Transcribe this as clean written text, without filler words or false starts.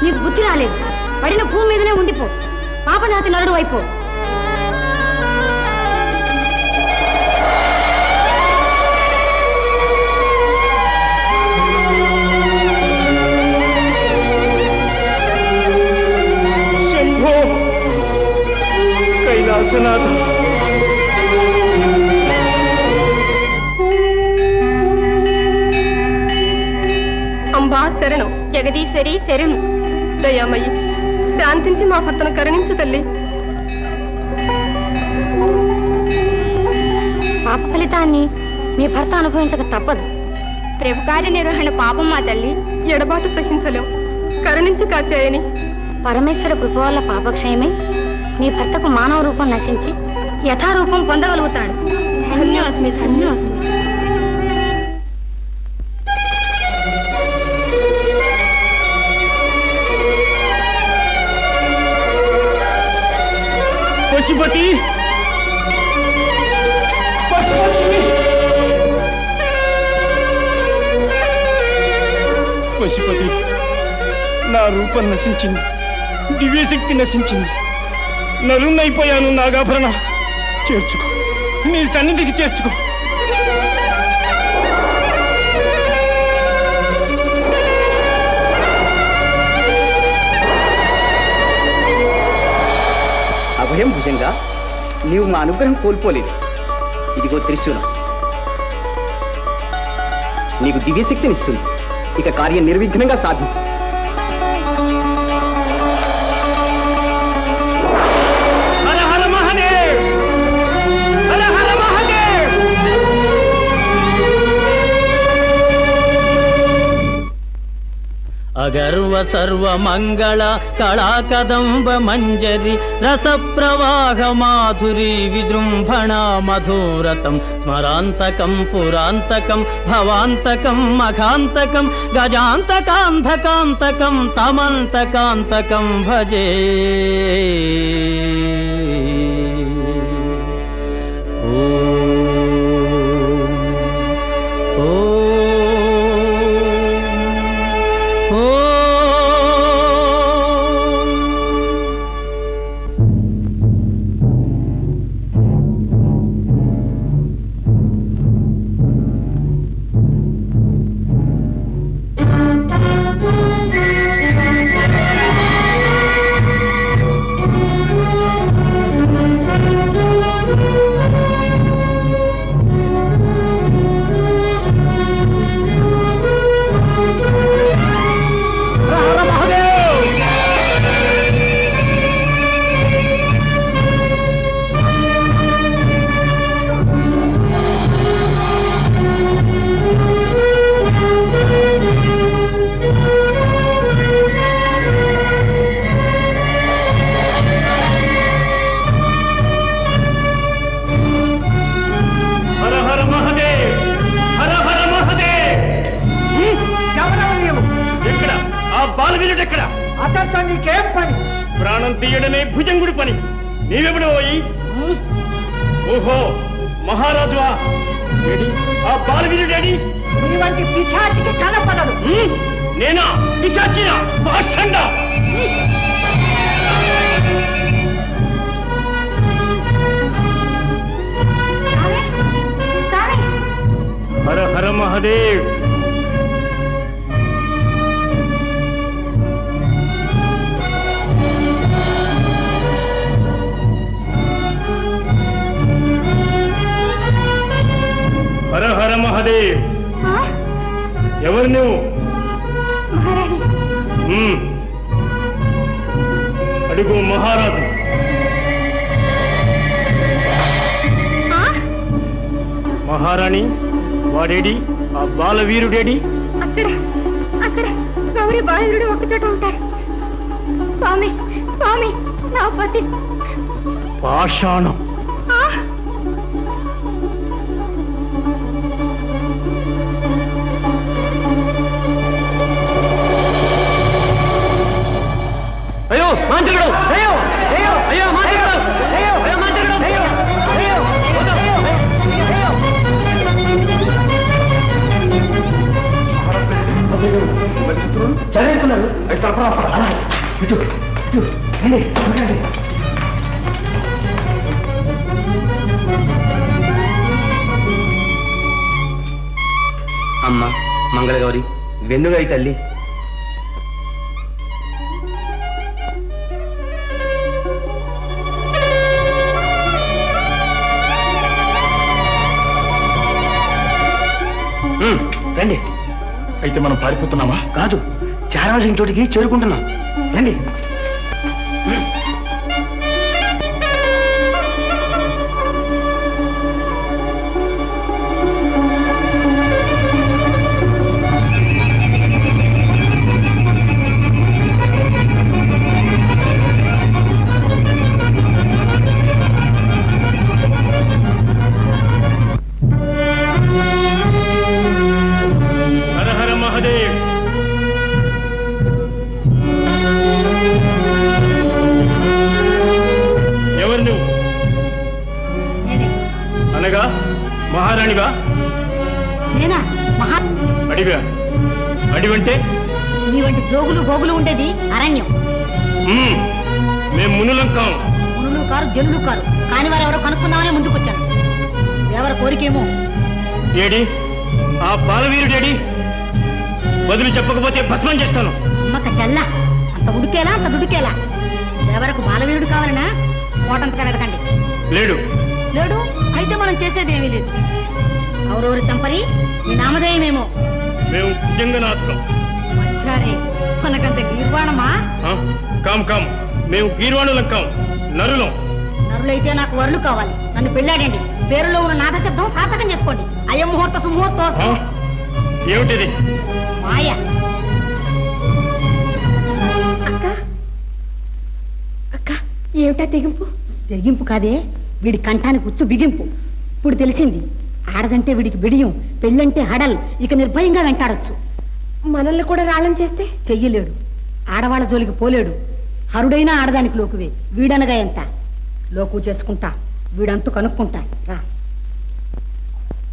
నీకు బుద్ధి రాలేదు. పడిన భూమి మీదనే ఉండిపో. పాపజాతి నరుడు అయిపో. శంభో కైలాసనాథ, అంబా శరణం, జగదీశ్వరి శరణు. దయామయ్యి, శాంతించి మా భర్తను కరుణించు తల్లి. పాప ఫలితాన్ని మీ భర్త అనుభవించక తప్పదు. ప్రభుకార్య నిర్వహణ పాపం మా తల్లి, ఎడబాటు సహించలేం. కరుణించు కాచాయని. పరమేశ్వర కృప వల్ల పాపక్షయమై మీ భర్తకు మానవ రూపం నశించి యథారూపం పొందగలుగుతాడు. ధన్యోస్మి, ధన్యోస్మి. పశుపతి, పశుపతి, పశుపతి, నా రూపం నశించింది, దివ్యశక్తి నశించింది, నలున్నైపోయాను. నాగాభరణ చేర్చుకో, నీ సన్నిధికి చేర్చుకో. అభయం భుజంగా, నీవు మా అనుగ్రహం కోల్పోలేదు. ఇదిగో త్రిశూలం, నీకు దివ్యశక్తినిస్తుంది. ఇక కార్యం నిర్విఘ్నంగా సాధించు. హర హర మహాదేవ్, హర హర మహాదేవ్. అగర్వ సర్వ మంగళ కళాకదంబ మంజరి రస ప్రవాహ మాధురి విజృంభణ మధురతం స్మరాంతకం పురాంతకం భవాంతకం మఖాంతకం గజాంతకాంతకాంతకం తమంతకాంతకం భజే. అతనితో నీకేం పని? ప్రాణం తీయడమే భుజంగుడి పని. నీవెప్పుడు పోయి? ఓహో, మహారాజువా? ఆ బాలవీరుడేడి? నీ వంటి పిశాచికి కనపడదు. నేనా పిశాచినా? పాషండా! హర హర మహాదేవ్. హర హర మహాదేవ్. ఎవరు నువ్వు? అడుగు మహారాజు. మహారాణి, వాడేడి? ఆ బాలవీరుడేడి? అక్కడ అక్కడ గౌరీ బాలుడు ఒకచోట ఉంటారు. స్వామి, స్వామి, నా పతి. పాషాణం. అయ్యో మాంత్రికుడు! అయ్యో అయ్యో అయ్యో మాంత్రికుడు! అయ్యో అయ్యో మాంత్రికుడు! అయ్యో అయ్యో అయ్యో మరి శత్రువులు చదువుకున్నారు అది తప్పరా ఇటు ఇటు రండి రండి. అమ్మ మంగళగౌరి వెన్నుగాయి తల్లి. రండి. అయితే మనం పారిపోతున్నామా? కాదు, చేరవలసిన చోటికి చేరుకుంటున్నాం. రండి. హర హర మహాదేవ్. ఎవరు నువ్వు? అనగా మహారాణిగా? నేనా మహా అడిగా. అడివంటే నీ వంటి జోగులు గోగులు ఉండేది అరణ్యం. మేము మునులం కాం. మునులు కారు జనులు కారు కాని వారు ఎవరో కనుక్కుందామనే ముందుకొచ్చాను. ఎవరి కోరికేమో. ఏడి ఆ బాలవీరుడేడి? బదులు చెప్పకపోతే భస్మం చేస్తాను. అమ్మక చల్ల, అంత ఉడికేలా అంత దుడికేలా. ఎవరకు బాలవీరుడు కావాలనా కోటంతగా వెతకండి. లేడు. లేడు అయితే మనం చేసేది ఏమీ లేదు. ఎవరెవరి తంపరి నీ నామధేయమేమో. మేము భుజంగనాథులం. మచ్చారే మనకంత గీర్వాణమా? కాం కాం, మేము గీర్వాణులం కాం, నరులం. నరులైతే నాకు వరులు కావాలి. నన్ను పెళ్ళాడండి. పేరులో ఉన్న నాదశబ్దం సార్థకం చేసుకోండి. అయం ముహూర్త సుముహూర్తం. ఏమిటిది? మాయ. అక్క అక్క ఏమిటా తెగింపు? తెగింపు కాదే, వీడి కంఠానికి ఉచ్చు బిగింపు. ఇప్పుడు తెలిసింది, ఆడదంటే వీడికి బిడియం, పెళ్ళంటే హడల్. ఇక నిర్భయంగా వెంటాడొచ్చు. మనల్ని కూడా రాళ్ళం చేస్తే చెయ్యలేడు. ఆడవాళ్ళ జోలికి పోలేడు. హరుడైనా ఆడదానికి లోకువే. వీడనగా ఎంత లోకు చేసుకుంటా, వీడంతు కనుక్కుంటా. రా.